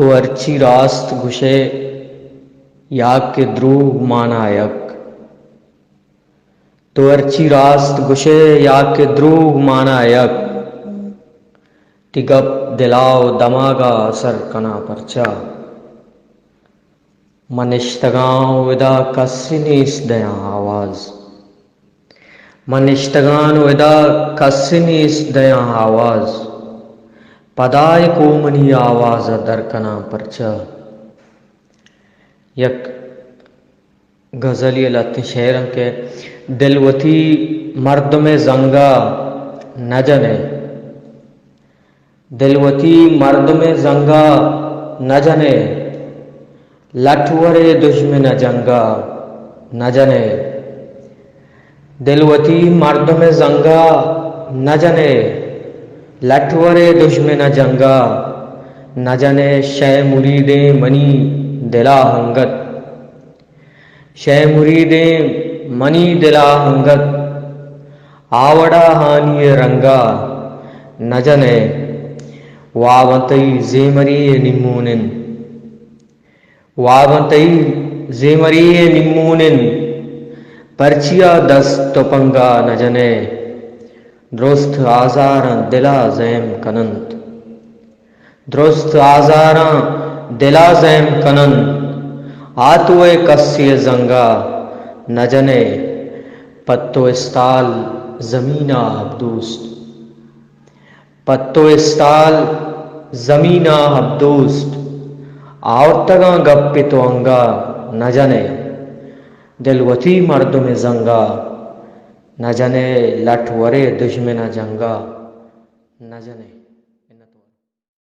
तो अर्ची रास्त घुशे याक के द्रूग मानायक, तो अर्ची रास्त घुशे याक के द्रूग मानायक, तिगप दिलाव दमागा असर कना परचा, मनिश्तगां विदा कस्सिनीस दया आवाज, मनिश्तगान विदा कस्सिनीस दया आवाज, पदाय कोमनी आवाज दरकना परचा। यक गज़ल लत शेर के दिलवती मर्द में जंगा न जने, दिलवती मर्द में जंगा न जने, लठवरे दुश्मन जंगा न जने, दिलवती मर्द में जंगा न जने, लठवरे दुश्मन जंगा न जने, शय मुरीदे मनी दिला हंगत, शय मुरीदे मनी दिला हंगत, आवड़ा हानि रंगा न जने, वावतई जेमरी निम्मूनिन, वावतई जेमरी निम्मूनिन, परचिया दस तोपंगा न जने, दुरुस्त आज़ारां दिला ज़ैम कनंत, दुरुस्त आज़ारां दिला ज़ैम कनंत, आतुए कस्सिय जंगा न जने, पत्तो इस्ताल ज़मीना हब्दूस्त, पत्तो इस्ताल ज़मीना हब्दूस्त, आवतगा गप्पे तो अंगा न जने, दिलवती मर्द में जंगा न जने, लठवरे दुश्मन जंगा न जने।